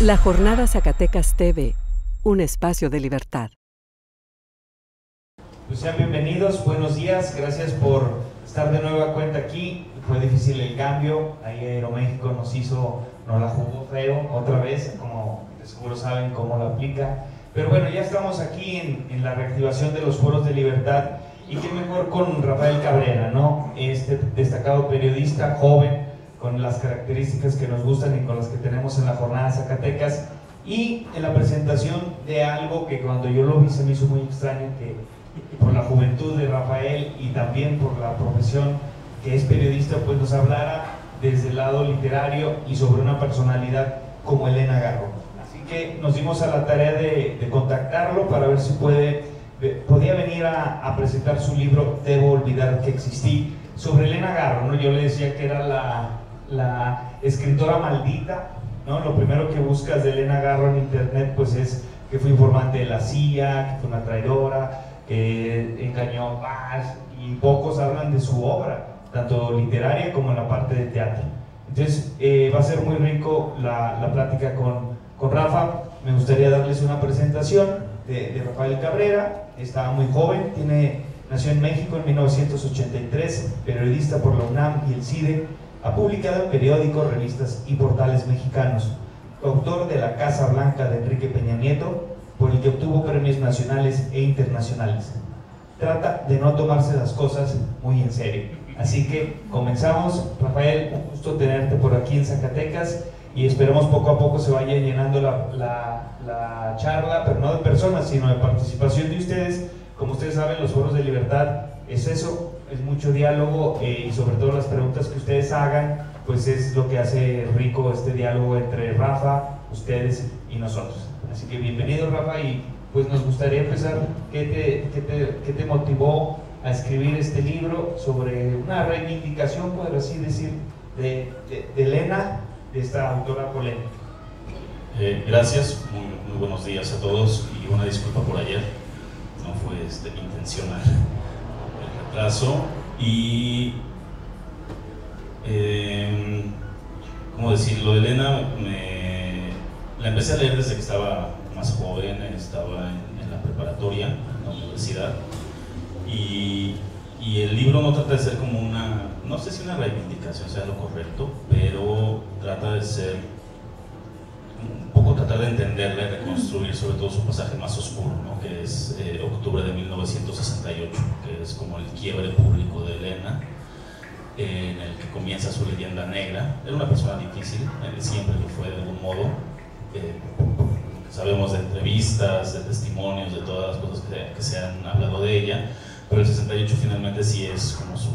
La Jornada Zacatecas TV, un espacio de libertad. Pues sean bienvenidos, buenos días, gracias por estar de nueva cuenta aquí. Fue difícil el cambio, ahí Aeroméxico nos la jugó feo otra vez, como de seguro saben cómo lo aplica. Pero bueno, ya estamos aquí en la reactivación de los foros de libertad, y qué mejor con Rafael Cabrera, ¿no? Este destacado periodista, joven, con las características que nos gustan y con las que tenemos en la Jornada Zacatecas, y en la presentación de algo que cuando yo lo vi se me hizo muy extraño, que por la juventud de Rafael y también por la profesión que es periodista, pues nos hablara desde el lado literario y sobre una personalidad como Elena Garro. Así que nos dimos a la tarea de contactarlo para ver si podía venir a presentar su libro Debo olvidar que existí, sobre Elena Garro, ¿no? Yo le decía que era la escritora maldita, ¿no? Lo primero que buscas de Elena Garro en internet pues es que fue informante de la CIA, que fue una traidora, que engañó a Paz, y pocos hablan de su obra, tanto literaria como en la parte de teatro. Entonces va a ser muy rico la plática con Rafa. Me gustaría darles una presentación de Rafael Cabrera. Está muy joven, nació en México en 1983, periodista por la UNAM y el CIDE, ha publicado en periódicos, revistas y portales mexicanos, coautor de La Casa Blanca de Enrique Peña Nieto, por el que obtuvo premios nacionales e internacionales. Trata de no tomarse las cosas muy en serio. Así que comenzamos. Rafael, un gusto tenerte por aquí en Zacatecas, y esperemos poco a poco se vaya llenando la charla, pero no de personas, sino de participación de ustedes. Como ustedes saben, los foros de libertad es eso, es mucho diálogo, y sobre todo las preguntas que ustedes hagan, pues es lo que hace rico este diálogo entre Rafa, ustedes y nosotros. Así que bienvenido, Rafa, y pues nos gustaría empezar. ¿Qué te motivó a escribir este libro sobre una reivindicación, por así decir, de Elena, de esta autora polémica? Gracias, muy buenos días a todos, y una disculpa por ayer, no fue intencional el retraso. Y ¿cómo decirlo? Elena la empecé a leer desde que estaba más joven, estaba en la preparatoria, en la universidad, y el libro no trata de ser como no sé si una reivindicación sea lo correcto, pero trata de ser un poco, tratar de entenderla y reconstruir sobre todo su pasaje más oscuro, ¿no? Que es octubre de 1968, que es como el quiebre público de Elena, en el que comienza su leyenda negra. Era una persona difícil, siempre lo fue de algún modo. Sabemos de entrevistas, de testimonios, de todas las cosas que se han hablado de ella, pero el 68 finalmente sí es como su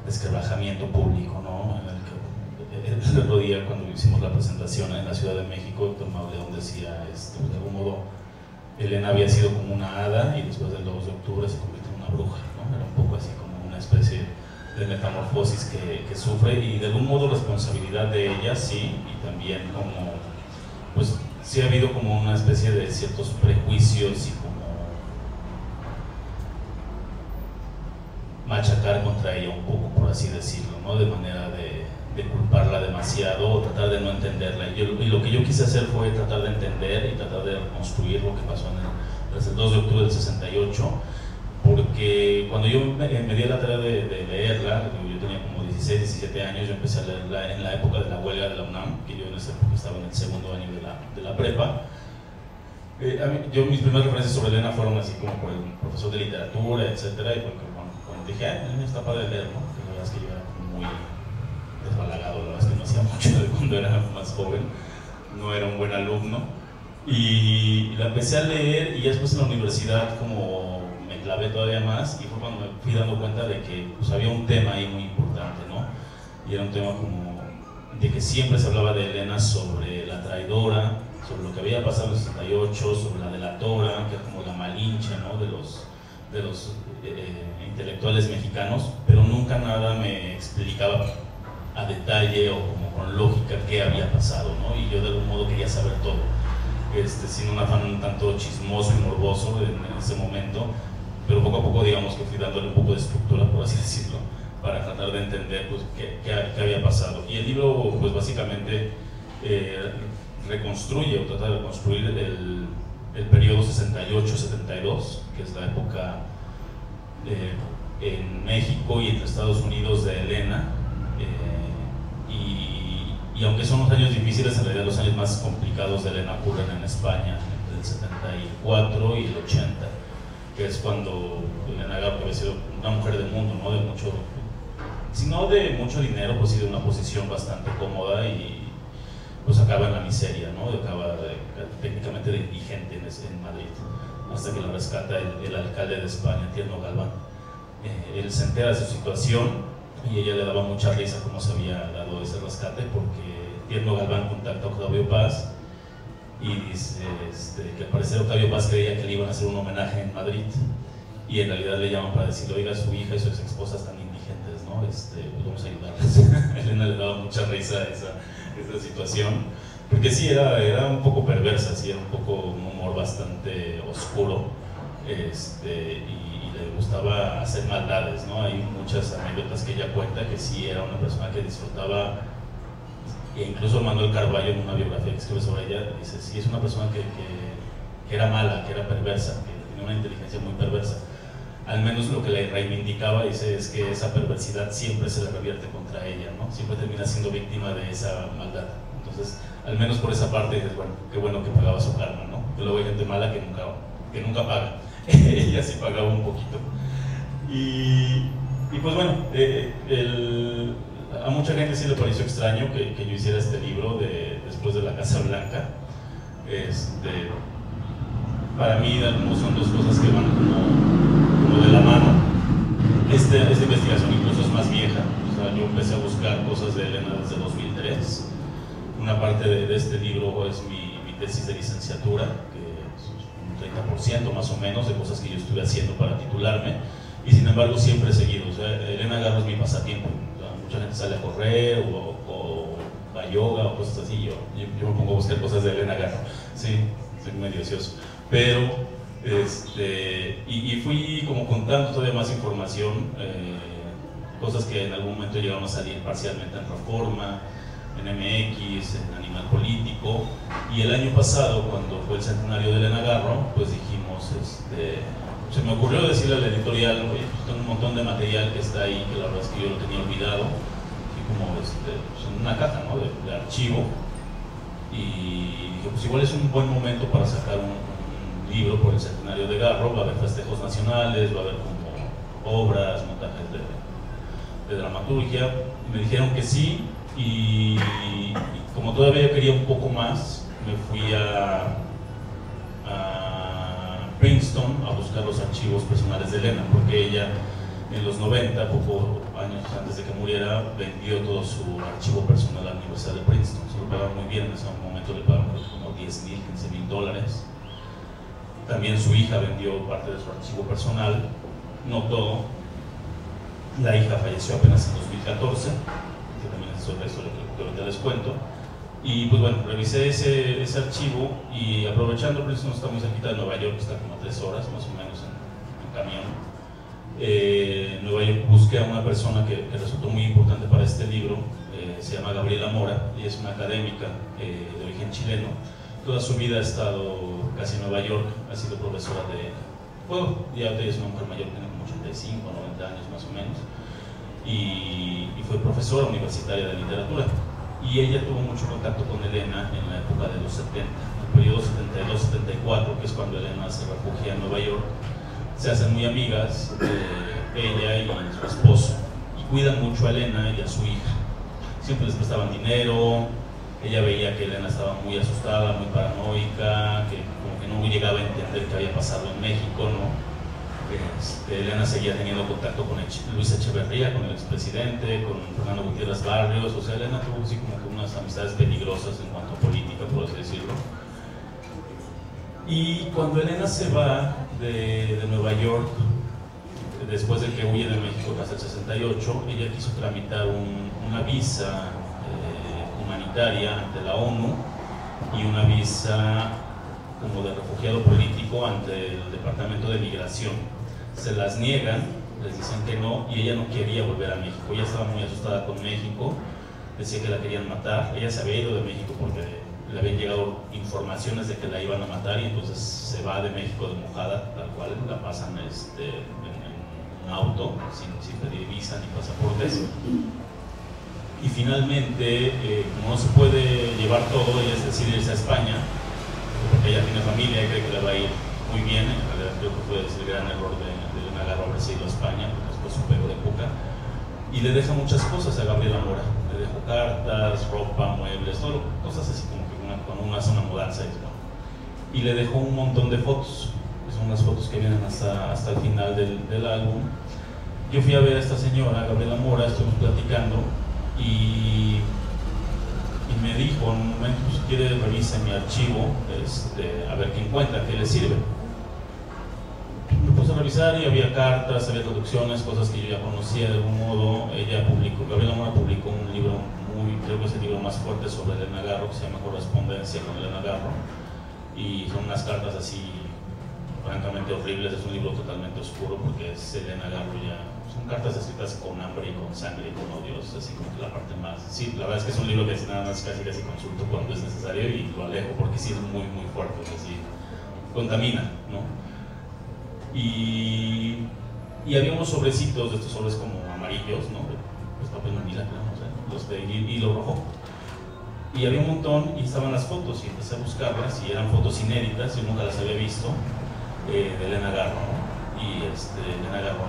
desquebrajamiento público, ¿no? El otro día, cuando hicimos la presentación en la Ciudad de México, Héctor Mauleón decía, de algún modo, Elena había sido como una hada y después del 2 de octubre se convirtió en una bruja, ¿no? Era un poco así como una especie de metamorfosis que sufre, y de algún modo responsabilidad de ella, sí, y también como, pues, sí ha habido como una especie de ciertos prejuicios y como machacar contra ella un poco, por así decirlo, ¿no? De manera de culparla demasiado o tratar de no entenderla. Y lo que yo quise hacer fue tratar de entender y tratar de reconstruir lo que pasó tras el 2 de octubre del 68, porque cuando yo me di la tarea de leerla, yo tenía como 16, 17 años, yo empecé a leerla en la época de la huelga de la UNAM, que yo en esa época estaba en el segundo año de la prepa. Mis primeras referencias sobre Elena fueron así como por el profesor de literatura, etcétera, y porque cuando dije, Elena está padre leer, ¿no? Que la verdad es que yo era como muy desbalagado, la verdad es que no hacía mucho de cuando era más joven, no era un buen alumno, y la empecé a leer, y ya después en la universidad como me clavé todavía más, y fue cuando me fui dando cuenta de que pues, había un tema ahí muy importante, ¿no? Y era un tema como de que siempre se hablaba de Elena sobre la traidora, sobre lo que había pasado en el 68, sobre la delatora, que era como la malinche, ¿no? de los intelectuales mexicanos, pero nunca nada me explicaba a detalle o como con lógica qué había pasado, ¿no? Y yo de algún modo quería saber todo, sin un afán un tanto chismoso y morboso en ese momento, pero poco a poco digamos que fui dándole un poco de estructura, por así decirlo, para tratar de entender pues, qué había pasado. Y el libro pues básicamente reconstruye o trata de reconstruir el periodo 68-72, que es la época en México y entre Estados Unidos de Elena, y aunque son los años difíciles, en realidad los años más complicados de Elena ocurren en España, entre el 74 y el 80, que es cuando Elena Garro, que había sido una mujer del mundo, ¿no? De mucho, si no de mucho dinero, pues sí de una posición bastante cómoda, y pues acaba en la miseria, ¿no? Acaba técnicamente de indigente en Madrid, hasta que la rescata el alcalde de España, Tierno Galván. Él se entera de su situación y ella le daba mucha risa cómo se había dado ese rescate, porque Tierno Galván contacta a Octavio Paz y dice que al parecer Octavio Paz creía que le iban a hacer un homenaje en Madrid, y en realidad le llaman para decirle: oiga, su hija y su ex esposa están indigentes, ¿no? Pues vamos a ayudarles. Elena le daba mucha risa a esa situación, porque sí, era un poco perversa, sí, era un poco un humor bastante oscuro, y le gustaba hacer maldades, ¿no? Hay muchas anécdotas que ella cuenta que sí era una persona que disfrutaba, e incluso Manuel Carballo, en una biografía que escribe sobre ella, dice: sí, es una persona que era mala, que era perversa, que tenía una inteligencia muy perversa. Al menos lo que le reivindicaba, dice, es que esa perversidad siempre se le revierte contra ella, ¿no? Siempre termina siendo víctima de esa maldad. Entonces, al menos por esa parte dices: bueno, qué bueno que pagaba su karma, ¿no? Que luego hay gente mala que nunca paga. Ella sí pagaba un poquito. Y pues bueno, a mucha gente sí le pareció extraño que yo hiciera este libro después de la Casa Blanca. Para mí son dos cosas que van como de la mano. Esta investigación incluso es más vieja, o sea, yo empecé a buscar cosas de Elena desde 2003. Una parte de este libro es mi tesis de licenciatura, que es un 30% más o menos de cosas que yo estuve haciendo para titularme, y sin embargo siempre he seguido. O sea, Elena Garro es mi pasatiempo. O sea, mucha gente sale a correr o a yoga o cosas así, yo me pongo a buscar cosas de Elena Garro. Sí, soy medio ocioso, pero y fui como contando todavía más información, cosas que en algún momento llegaron a salir parcialmente en Reforma, en MX, en Animal Político. Y el año pasado, cuando fue el centenario de Elena Garro, pues dijimos, se me ocurrió decirle a la editorial: oye, pues tengo un montón de material que está ahí, que la verdad es que yo lo tenía olvidado, y como pues en una caja, ¿no? de archivo, y dije, pues igual es un buen momento para sacar un libro por el centenario de Garro. Va a haber festejos nacionales, va a haber como obras, montajes de dramaturgia. Me dijeron que sí, y como todavía yo quería un poco más, me fui a Princeton a buscar los archivos personales de Elena, porque ella en los 90, pocos años antes de que muriera, vendió todo su archivo personal a la Universidad de Princeton. Se lo pagaban muy bien, en ese momento le pagaban como $10,000, $15,000. También su hija vendió parte de su archivo personal, no todo. La hija falleció apenas en 2014, que también es otra historia que ahorita les cuento. Y pues bueno, revisé ese archivo, y aprovechando, Princeton está muy cerquita de Nueva York, está como a 3 horas más o menos en camión. En Nueva York busqué a una persona que resultó muy importante para este libro. Se llama Gabriela Mora, y es una académica de origen chileno. Toda su vida ha estado casi en Nueva York, ha sido profesora ya es una mujer mayor, tiene como 85, 90 años más o menos, y fue profesora universitaria de literatura. Y ella tuvo mucho contacto con Elena en la época de los 70, el periodo 72-74, que es cuando Elena se refugia en Nueva York. Se hacen muy amigas, ella y su esposo, y cuidan mucho a Elena y a su hija. Siempre les prestaban dinero. Ella veía que Elena estaba muy asustada, muy paranoica, que como que no llegaba a entender qué había pasado en México, ¿no? Elena seguía teniendo contacto con Luis Echeverría, con el expresidente, con Fernando Gutiérrez Barrios. O sea, Elena tuvo así como que unas amistades peligrosas en cuanto a política, por así decirlo. Y cuando Elena se va de Nueva York, después de que huye de México tras el 68, ella quiso tramitar una visa humanitaria ante la ONU y una visa como de refugiado político ante el Departamento de Migración. Se las niegan, les dicen que no, y ella no quería volver a México. Ella estaba muy asustada con México, decía que la querían matar. Ella se había ido de México porque le habían llegado informaciones de que la iban a matar y entonces se va de México de mojada, tal cual, la pasan en un auto, sin pedir visa ni pasaportes. Y finalmente, como no se puede llevar todo, ella decide irse a España, porque ella tiene familia y cree que le va a ir muy bien. En realidad creo que fue el gran error de Elena Garro haberse ido a España, porque fue su peor época. Y le deja muchas cosas a Gabriela Mora. Le dejó cartas, ropa, muebles, todo, cosas así como que cuando uno hace una mudanza. Y le dejó un montón de fotos, que son las fotos que vienen hasta el final del álbum. Yo fui a ver a esta señora, Gabriela Mora, estuvimos platicando y me dijo en un momento, pues, si quiere revise mi archivo, a ver qué encuentra, qué le sirve. Me puse a revisar y había cartas, había traducciones, cosas que yo ya conocía de algún modo. Gabriela Mora publicó un libro creo que es el libro más fuerte sobre Elena Garro, que se llama Correspondencia con Elena Garro, y son unas cartas así francamente horribles. Es un libro totalmente oscuro porque es Elena Garro ya, son cartas escritas con hambre y con sangre y con odios, así como que la parte más, sí, la verdad es que es un libro que nada más casi consulto cuando es necesario y lo alejo porque sí es muy muy fuerte, así contamina, ¿no? Y había unos sobrecitos, de estos sobres como amarillos, ¿no? Pues papel manila, creo, no sé, los de hilo rojo. Y había un montón y estaban las fotos y empecé a buscarlas y eran fotos inéditas, yo nunca las había visto, de Elena Garro, ¿no? Y Elena Garro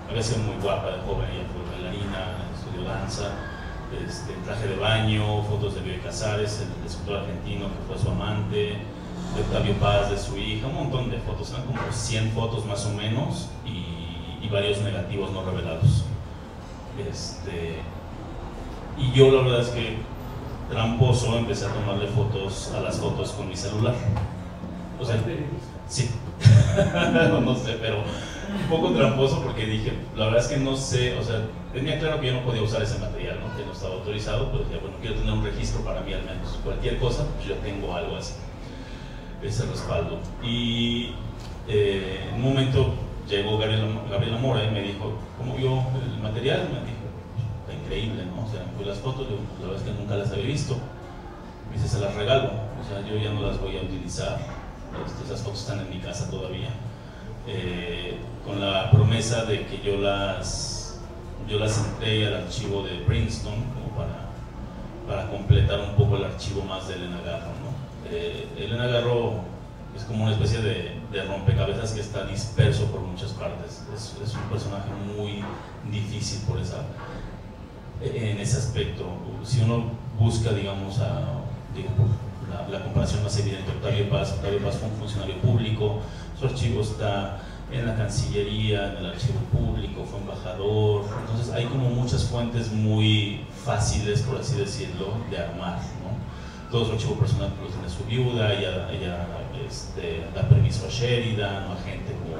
había sido muy guapa de joven, ella fue bailarina, estudió danza, traje de baño, fotos de Bioy Casares, el escultor argentino que fue su amante, de Octavio Paz, de su hija, un montón de fotos, eran como 100 fotos más o menos y varios negativos no revelados. Y yo la verdad es que tramposo empecé a tomarle fotos a las fotos con mi celular. O sea, sí, no sé, pero un poco tramposo porque dije, la verdad es que no sé, o sea, tenía claro que yo no podía usar ese material, ¿no? Que no estaba autorizado, pero dije, bueno, quiero tener un registro para mí al menos, cualquier cosa, pues yo tengo algo así, ese respaldo. Y en un momento llegó Gabriela Mora y me dijo, ¿cómo vio el material? Me dijo, está increíble, ¿no? O sea, pues las fotos, la verdad es que nunca las había visto. Me dice, se las regalo, o sea, yo ya no las voy a utilizar, esas fotos están en mi casa todavía, con la promesa de que yo las entré al archivo de Princeton como para completar un poco el archivo más de Elena Garro, ¿no? Elena Garro es como una especie de rompecabezas que está disperso por muchas partes. Es un personaje muy difícil en ese aspecto. Si uno busca, digamos, la comparación más evidente, Octavio Paz fue un funcionario público, su archivo está en la Cancillería, en el archivo público, fue embajador, entonces hay como muchas fuentes muy fáciles, por así decirlo, de armar, ¿no? Todo su archivo personal lo tiene su viuda, ella da permiso a Sheridan o a gente como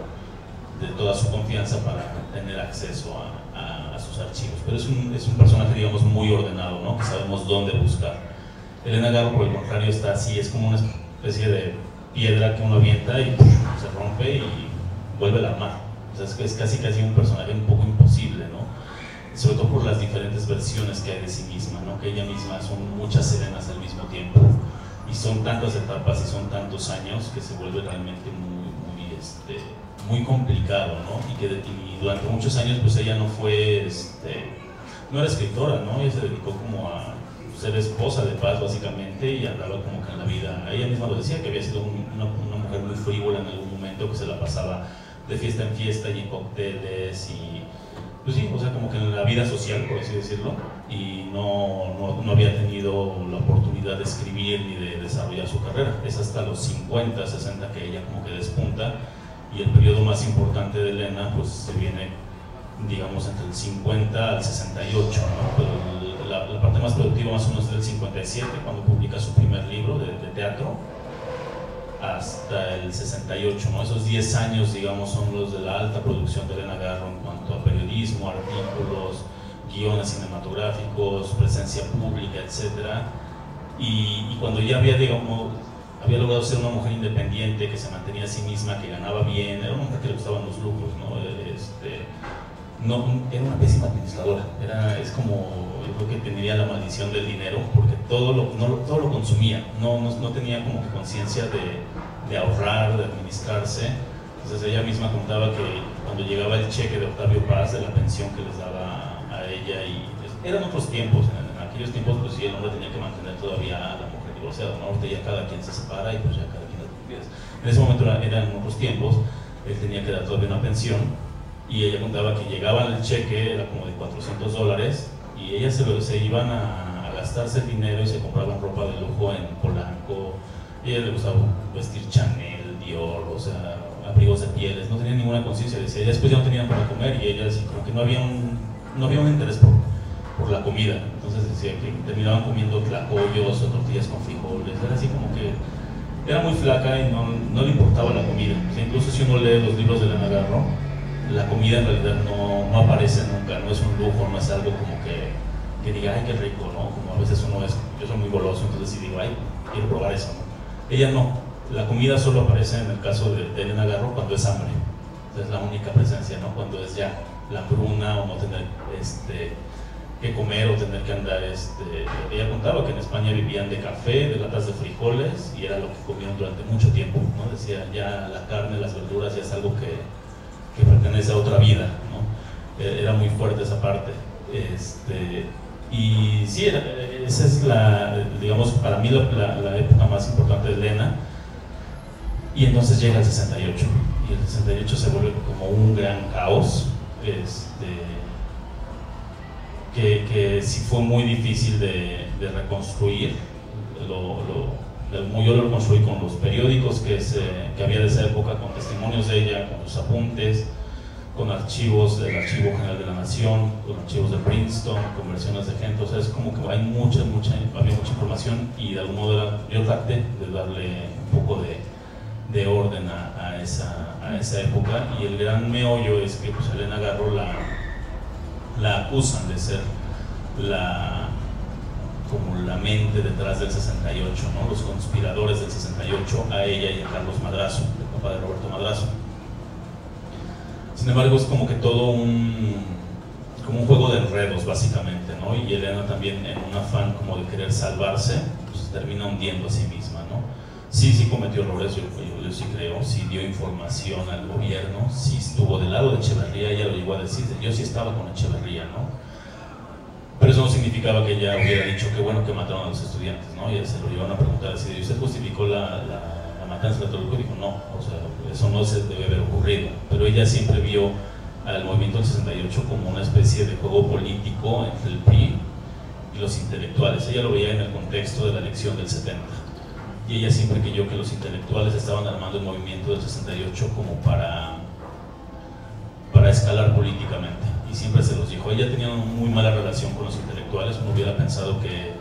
de toda su confianza para tener acceso a sus archivos, pero es un personaje, digamos, muy ordenado, ¿no? Que sabemos dónde buscar. Elena Garro, por el contrario, está así, es como una especie de piedra que uno avienta y se rompe y vuelve a armar. O sea, es casi un personaje un poco imposible, ¿no? Sobre todo por las diferentes versiones que hay de sí misma, ¿no? Que ella misma son muchas Elenas al mismo tiempo y son tantas etapas y son tantos años que se vuelve realmente muy complicado, ¿no? Y durante muchos años pues ella no fue, no era escritora, ¿no? Ella se dedicó como a ser esposa de Paz básicamente y andaba como que en la vida, ella misma lo decía, que había sido una mujer muy frívola en algún momento, que se la pasaba de fiesta en fiesta y en cócteles y pues sí, o sea, como que en la vida social, por así decirlo, y no había tenido la oportunidad de escribir ni de desarrollar su carrera. Es hasta los 50, 60 que ella como que despunta, y el periodo más importante de Elena pues se viene, digamos, entre el 50 al 68, ¿no? Pero la parte más productiva más o menos es del 57, cuando publica su primer libro de teatro, hasta el 68, ¿no? Esos 10 años, digamos, son los de la alta producción de Elena Garro en cuanto a periodismo, artículos, guiones cinematográficos, presencia pública, etc. Y cuando ya había logrado ser una mujer independiente, que se mantenía a sí misma, que ganaba bien, era una mujer que le gustaban los lujos, ¿no? no, era una pésima administradora, es como, yo creo que tendría la maldición del dinero, porque todo lo consumía, no tenía como que conciencia de ahorrar, de administrarse. Entonces ella misma contaba que cuando llegaba el cheque de Octavio Paz, de la pensión que les daba a ella, y eran otros tiempos, en aquellos tiempos pues sí, el hombre tenía que mantener todavía a la mujer divorciada, ¿no? Ahorita ya cada quien se separa y pues ya cada quien las vidas. En ese momento eran otros tiempos, él tenía que dar todavía una pensión, y ella contaba que llegaba el cheque, era como de $400, y ellas se iban a gastarse el dinero y se compraban ropa de lujo en Polanco. A ella le gustaba vestir Chanel, Dior, o sea, abrigos de pieles, no tenía ninguna conciencia. Decía, después ya no tenían para comer, y ella decía como que no había un interés por la comida. Entonces decía que terminaban comiendo tlacoyos o tortillas con frijoles. Era así como que era muy flaca y no le importaba la comida. O sea, incluso si uno lee los libros de Elena Garro, la comida en realidad no aparece nunca, no es un lujo, no es algo como que diga, ay, qué rico, ¿no? Como a veces yo soy muy goloso, entonces sí digo, ay, quiero probar eso, ¿no? Ella no, la comida solo aparece en el caso de Elena Garro cuando es hambre. Es la única presencia, ¿no? Cuando es ya la hambruna o no tener que comer o tener que andar. Ella contaba que en España vivían de café, de latas de frijoles, y era lo que comían durante mucho tiempo, ¿no? Decía, ya la carne, las verduras ya es algo que pertenece a otra vida, ¿no? Era muy fuerte esa parte. Y sí, esa es digamos, para mí la época más importante de Elena. Y entonces llega el 68, y el 68 se vuelve como un gran caos, que sí fue muy difícil de reconstruir. Yo lo reconstruí con los periódicos que había de esa época, con testimonios de ella, con sus apuntes, con archivos del Archivo General de la Nación, con archivos de Princeton, con versiones de gente. O sea, es como que había mucha información, y de algún modo yo traté de darle un poco de orden a esa época. Y el gran meollo es que pues, Elena Garro la acusan de ser como la mente detrás del 68, ¿no? Los conspiradores del 68, a ella y a Carlos Madrazo, el papá de Roberto Madrazo. Sin embargo, es como que todo como un juego de enredos, básicamente, ¿no? Y Elena también, en un afán como de querer salvarse, pues termina hundiendo a sí misma, ¿no? Sí cometió errores, yo sí creo, sí dio información al gobierno, sí estuvo del lado de Echeverría, ella lo llegó a decir, yo sí estaba con Echeverría, ¿no? Pero eso no significaba que ella hubiera dicho que bueno que mataron a los estudiantes, ¿no? Y se lo llevaron a preguntar así, ¿y usted justificó la matanza de Tlatelolco? Y dijo, no, o sea, eso no se debe haber ocurrido. Pero ella siempre vio al movimiento del 68 como una especie de juego político entre el PRI y los intelectuales. Ella lo veía en el contexto de la elección del 70. Y ella siempre creyó que los intelectuales estaban armando el movimiento del 68 como para escalar políticamente, y siempre se los dijo. Ella tenía una muy mala relación con los intelectuales. Uno hubiera pensado que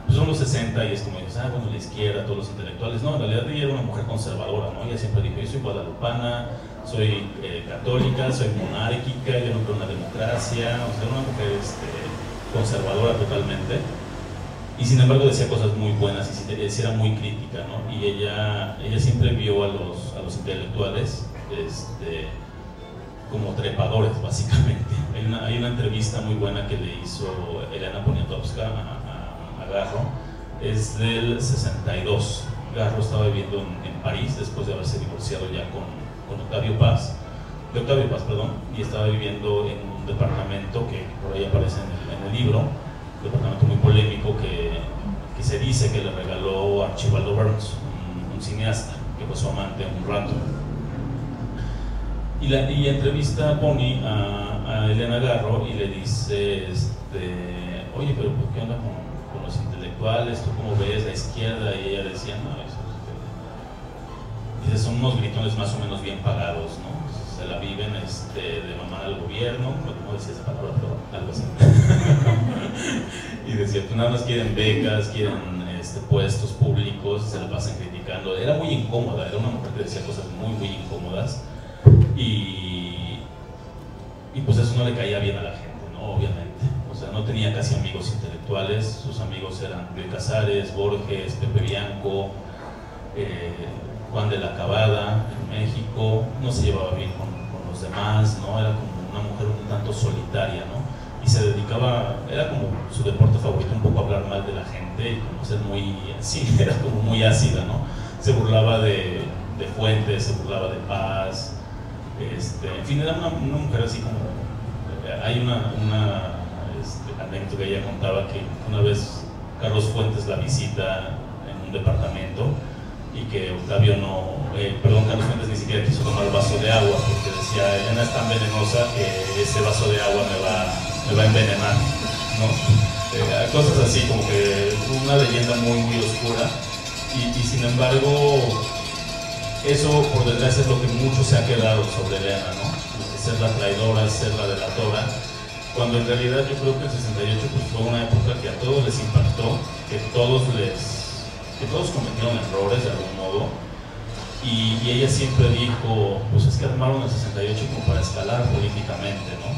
pues, son los 60 y es como dices, bueno, la izquierda, todos los intelectuales. No, en realidad ella era una mujer conservadora, ¿no? Ella siempre dijo, yo soy guadalupana, soy católica, soy monárquica, yo no creo en la democracia. O sea, era una mujer conservadora totalmente. Y sin embargo decía cosas muy buenas, y sí era muy crítica, ¿no? Y ella siempre vio a los intelectuales como trepadores, básicamente. Hay una entrevista muy buena que le hizo Elena Poniatowska a Garro, es del 62. Garro estaba viviendo en París después de haberse divorciado ya con Octavio Paz, y estaba viviendo en un departamento que por ahí aparece en el libro, un departamento muy polémico que se dice que le regaló Archibaldo Burns, un cineasta que fue su amante un rato. Y entrevista a Pony a Elena Garro y le dice, oye, pero ¿por qué onda con los intelectuales? ¿Tú cómo ves la izquierda? Y ella decía, no, dice, son unos gritones más o menos bien pagados, ¿no? Se la viven de mamar al gobierno, no decía esa palabra, pero algo así. Y decía, pues nada más quieren becas, quieren puestos públicos, se la pasan criticando. Era muy incómoda, era una mujer que decía cosas muy, muy incómodas. Y pues eso no le caía bien a la gente, ¿no? Obviamente. O sea, no tenía casi amigos intelectuales. Sus amigos eran Luis Casares, Borges, Pepe Bianco, Juan de la Cabada en México. No se llevaba bien con los demás, ¿no? Era como una mujer un tanto solitaria, ¿no? Y se dedicaba, era como su deporte favorito, un poco hablar mal de la gente y como ser muy, sí, era como muy ácida, ¿no? Se burlaba de Fuentes, se burlaba de Paz, en fin, era una mujer así como, hay una anécdota que ella contaba que una vez Carlos Fuentes la visita en un departamento y que Octavio Carlos Fuentes ni siquiera quiso tomar el vaso de agua porque decía, Elena es tan venenosa que ese vaso de agua me va a envenenar, ¿no? Cosas así, como que una leyenda muy, muy oscura y sin embargo eso por desgracia es lo que mucho se ha quedado sobre Elena, ¿no? Ser la traidora, ser la delatora, cuando en realidad yo creo que el 68 pues, fue una época que a todos les impactó, que todos cometieron errores de algún modo, y ella siempre dijo, pues es que armaron el 68 como para escalar políticamente, ¿no?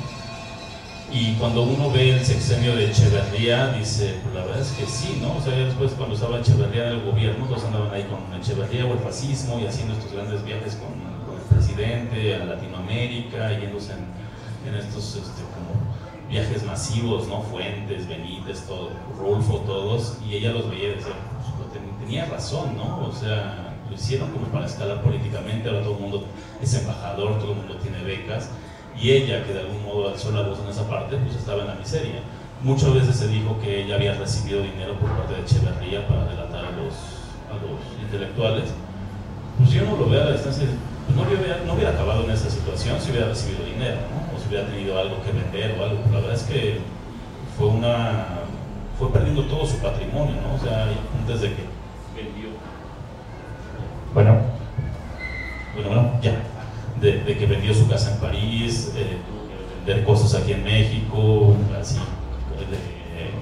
Y cuando uno ve el sexenio de Echeverría, dice, pues la verdad es que sí, ¿no? O sea, después cuando estaba Echeverría en el gobierno, todos andaban ahí con Echeverría o el fascismo y haciendo estos grandes viajes con el presidente a Latinoamérica, yéndose en estos como viajes masivos, ¿no? Fuentes, Benítez, todo, Rulfo, todos, y ella los veía y decía, pues, tenía razón, ¿no? O sea, lo hicieron como para escalar políticamente, ahora todo el mundo es embajador, todo el mundo tiene becas, y ella, que de algún modo alzó la voz en esa parte, pues estaba en la miseria. Muchas veces se dijo que ella había recibido dinero por parte de Echeverría para delatar a los intelectuales. Pues yo no lo veo a la distancia, pues no hubiera acabado en esa situación si hubiera recibido dinero, ¿no? O si hubiera tenido algo que vender o algo. La verdad es que fue perdiendo todo su patrimonio, ¿no? O sea, antes de que vendió. Bueno, ya. De que vendió su casa en París, tuvo que vender cosas aquí en México, así,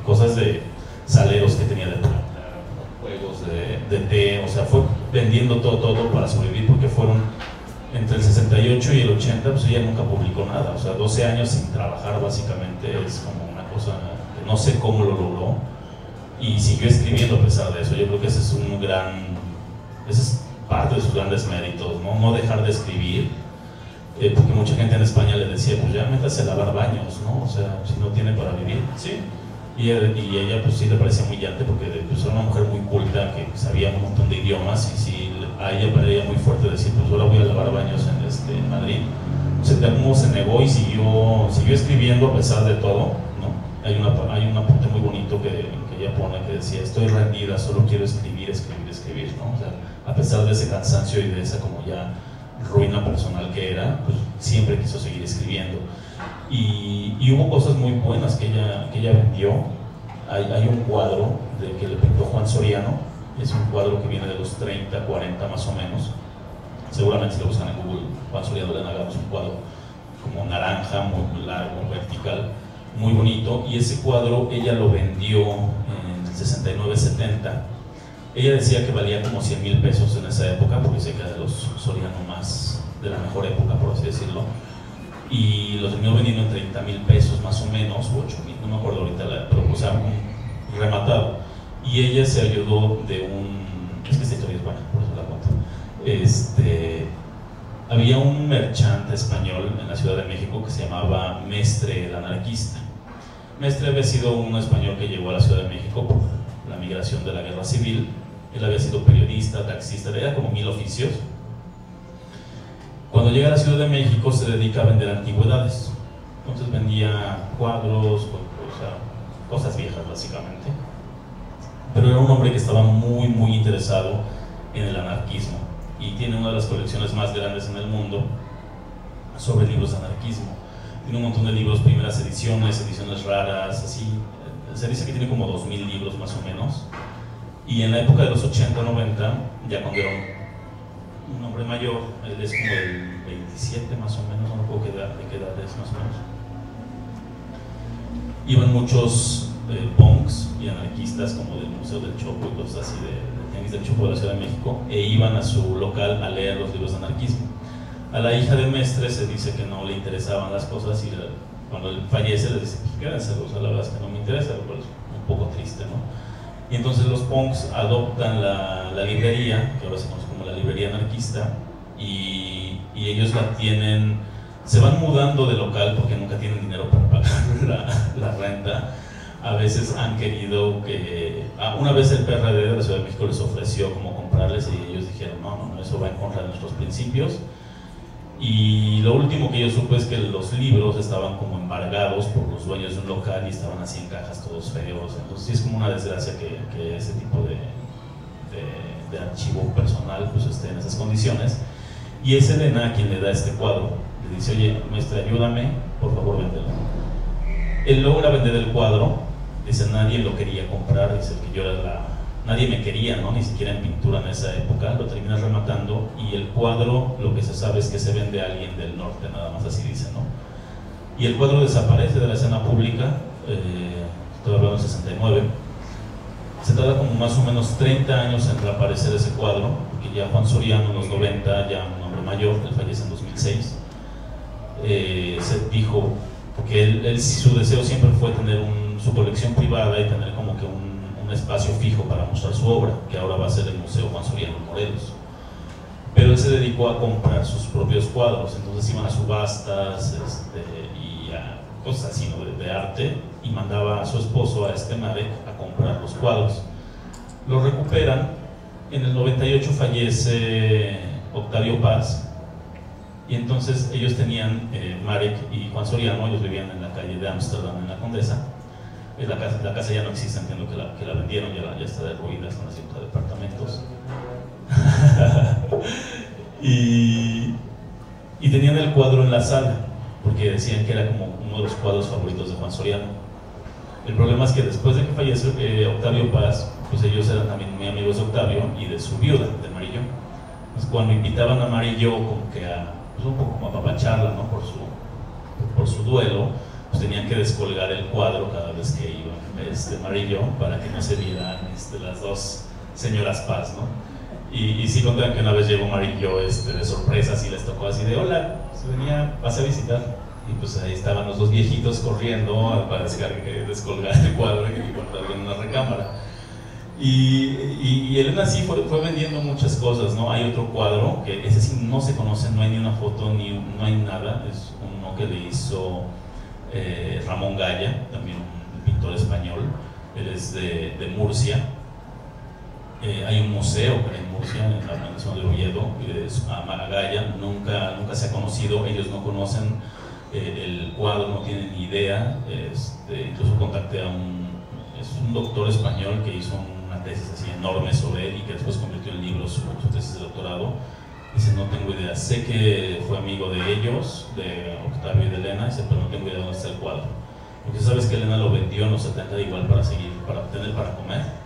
cosas de saleros que tenía de plata, juegos de té, o sea, fue vendiendo todo para sobrevivir, porque fueron entre el 68 y el 80, pues ella nunca publicó nada, o sea, 12 años sin trabajar básicamente es como una cosa que no sé cómo lo logró, y siguió escribiendo a pesar de eso. Yo creo que ese es parte de sus grandes méritos, no dejar de escribir, porque mucha gente en España le decía, pues ya métase a lavar baños, ¿no? O sea, si no tiene para vivir, sí. Y ella pues sí le parecía muy llante porque pues, era una mujer muy culta que sabía un montón de idiomas, y sí, a ella parecía muy fuerte decir, pues ahora voy a lavar baños en Madrid. O sea, de algún modo se negó y siguió escribiendo a pesar de todo, ¿no? Hay un apunte muy bonito que ella pone que decía, estoy rendida, solo quiero escribir, ¿no? O sea, a pesar de ese cansancio y de esa como ya ruina personal que era, pues siempre quiso seguir escribiendo. Y hubo cosas muy buenas que ella vendió. Hay un cuadro que le pintó Juan Soriano, es un cuadro que viene de los 30, 40 más o menos. Seguramente si lo buscan en Google, Juan Soriano le hagamos un cuadro como naranja, muy largo, vertical, muy bonito, y ese cuadro ella lo vendió en el 69-70. Ella decía que valía como 100,000 pesos en esa época, porque sé que era de los Soriano más de la mejor época, por así decirlo, y lo terminó vendiendo en 30,000 pesos más o menos, o 8,000, no me acuerdo ahorita, pero o sea, rematado. Y ella se ayudó de es que esta historia es buena, por eso la cuento. Había un merchante español en la Ciudad de México que se llamaba Mestre el Anarquista. Mestre había sido un español que llegó a la Ciudad de México por la migración de la Guerra Civil. Él había sido periodista, taxista, era como 1000 oficios. Cuando llega a la Ciudad de México se dedica a vender antigüedades. Entonces vendía cuadros, o sea, cosas viejas básicamente. Pero era un hombre que estaba muy, muy interesado en el anarquismo, y tiene una de las colecciones más grandes en el mundo sobre libros de anarquismo. Tiene un montón de libros, primeras ediciones raras, así. Se dice que tiene como 2000 libros más o menos. Y en la época de los 80, 90, ya cuando era un hombre mayor, él es como el 27 más o menos, no me acuerdo de qué edad es más o menos. Iban muchos punks y anarquistas como del Museo del Chopo y cosas así del Tianguis del Chopo de la Ciudad de México, e iban a su local a leer los libros de anarquismo. A la hija de Mestre se dice que no le interesaban las cosas, y cuando él fallece le dice, pues quédenselos, la verdad es que no me interesa, lo cual es un poco triste, ¿no? Y entonces los punks adoptan la librería, que ahora se conoce como la librería anarquista, y ellos la tienen se van mudando de local porque nunca tienen dinero para pagar la renta. A veces han querido que... una vez el PRD de la Ciudad de México les ofreció como comprarles y ellos dijeron no, eso va en contra de nuestros principios. Y lo último que yo supe es que los libros estaban como embargados por los dueños de un local y estaban así en cajas todos feos. Entonces sí es como una desgracia que ese tipo de archivo personal pues esté en esas condiciones. Y es Elena a quien le da este cuadro. Le dice, oye, maestra, ayúdame, por favor, véndelo. Él logra vender el cuadro, dice, nadie lo quería comprar, dice que yo era nadie me quería, ¿no? Ni siquiera en pintura en esa época, lo termina rematando y el cuadro, lo que se sabe es que se vende a alguien del norte, nada más así dice, ¿no? Y el cuadro desaparece de la escena pública, estoy hablando en 69, se tarda como más o menos 30 años en reaparecer ese cuadro, porque ya Juan Soriano en los 90, ya un hombre mayor, él fallece en 2006, se dijo, porque su deseo siempre fue tener su colección privada y tener como que un espacio fijo para mostrar su obra, que ahora va a ser el Museo Juan Soriano en Morelos. Pero él se dedicó a comprar sus propios cuadros, entonces iban a subastas y a cosas así, ¿no? de arte, y mandaba a su esposo, a Marek, a comprar los cuadros. Los recuperan, en el 98 fallece Octavio Paz, y entonces ellos tenían, Marek y Juan Soriano, ellos vivían en la calle de Ámsterdam, en la Condesa. La casa ya no existe, entiendo que la vendieron, ya está derruida, están haciendo departamentos. y tenían el cuadro en la sala, porque decían que era como uno de los cuadros favoritos de Juan Soriano. El problema es que después de que fallece Octavio Paz, pues ellos eran también muy amigos de Octavio y de su viuda, de Marillo. Entonces cuando invitaban a Marillo como que pues un poco como a papacharla, ¿no? por su duelo, pues tenían que descolgar el cuadro cada vez que iban Marillo para que no se vieran las dos señoras Paz, ¿no? Y sí contaban que una vez llegó Marillo de sorpresa, así les tocó así de hola, pasé a visitar, y pues ahí estaban los dos viejitos corriendo para descolgar el cuadro y guardarlo en una recámara. Y Elena sí fue vendiendo muchas cosas, ¿no? Hay otro cuadro que ese sí no se conoce, no hay ni una foto, no hay nada, es uno que le hizo Ramón Gaya, también un pintor español. Él es de Murcia. Hay un museo en Murcia, en la zona de Oviedo, a Gaya, nunca se ha conocido, ellos no conocen el cuadro, no tienen ni idea. Incluso contacté a un doctor español que hizo una tesis así enorme sobre él y que después convirtió en libro su tesis de doctorado. Dice, no tengo idea, sé que fue amigo de ellos, de Octavio y de Elena, dice, pero no tengo idea de dónde está el cuadro. Porque sabes que Elena lo vendió en los 70 igual para tener para comer.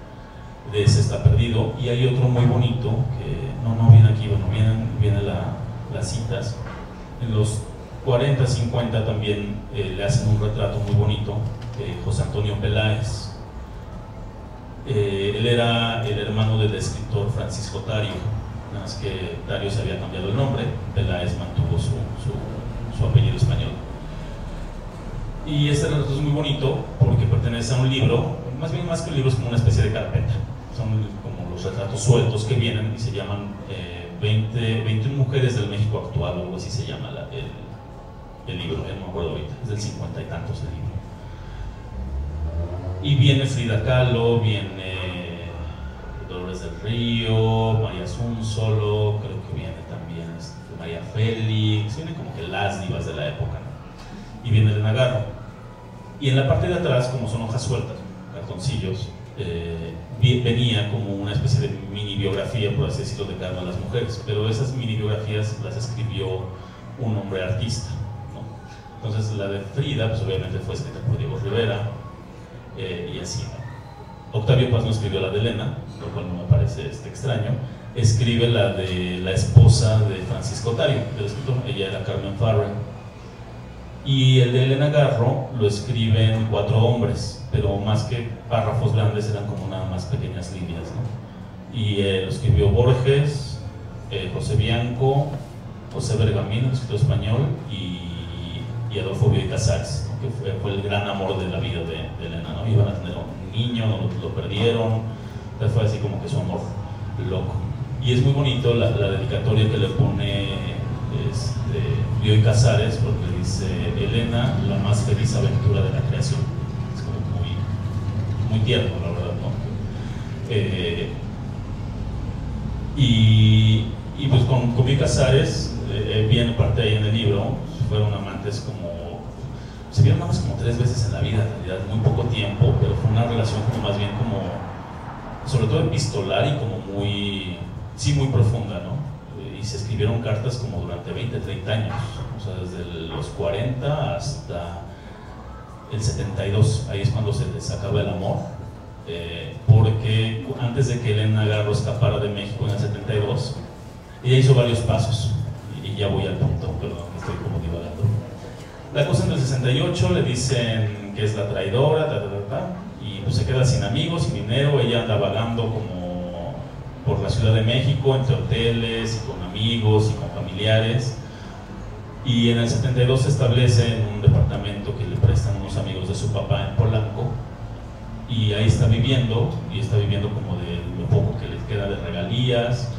De ese está perdido. Y hay otro muy bonito, que no viene aquí, bueno, vienen las citas. En los 40, 50 también le hacen un retrato muy bonito, José Antonio Peláez. Él era el hermano del escritor Francisco Tario. Nada más que Tario se había cambiado el nombre, Peláez mantuvo su apellido español. Y este retrato es muy bonito porque pertenece a un libro, más que un libro, es como una especie de carpeta. Son como los retratos sueltos que vienen y se llaman 21 mujeres del México actual, o algo así se llama el libro, no me acuerdo ahorita, es del 50 y tantos el libro. Y viene Frida Kahlo, viene Dolores del Río, María Zúnsolo, creo que viene también María Félix, vienen como que las divas de la época, ¿no? Y viene Elena Garro. Y en la parte de atrás, como son hojas sueltas, cartoncillos, venía como una especie de mini biografía, por así decirlo, de cada una de las mujeres, pero esas mini biografías las escribió un hombre artista, ¿no? Entonces la de Frida, pues obviamente fue escrita por Diego Rivera, y así, ¿no? Octavio Paz no escribió la de Elena, lo cual no me parece extraño. Escribe la de la esposa de Francisco Tario, del escritor, ella era Carmen Farren. Y el de Elena Garro lo escriben 4 hombres, pero más que párrafos grandes eran como nada más pequeñas líneas, ¿no? Y lo escribió Borges, José Bianco, José Bergamín, el escritor español, y Adolfo Bioy Casares, ¿no? Que fue el gran amor de la vida de Elena, ¿no? Iban a tener un niño, lo perdieron, fue así como que su amor loco. Y es muy bonito la dedicatoria que le pone Bioy Casares, porque dice: Elena, la más feliz aventura de la creación. Es como muy tierno, la verdad, ¿no? Y pues con Bioy Casares, viene parte ahí en el libro, fueron amantes se vieron nada más como 3 veces en la vida, en realidad, muy poco tiempo, pero fue una relación como más bien sobre todo epistolar y como muy profunda, ¿no? Y se escribieron cartas como durante 20, 30 años, o sea, desde los 40 hasta el 72, ahí es cuando se les acaba el amor, porque antes de que Elena Garro escapara de México en el 72, ella hizo varios pasos, y ya voy al punto, perdón, estoy como divagando. La cosa en el 68 le dicen que es la traidora, y pues se queda sin amigos, sin dinero. Ella anda vagando como por la Ciudad de México, entre hoteles, y con amigos y con familiares. Y en el 72 se establece en un departamento que le prestan unos amigos de su papá en Polanco, y ahí está viviendo, como de lo poco que les queda de regalías.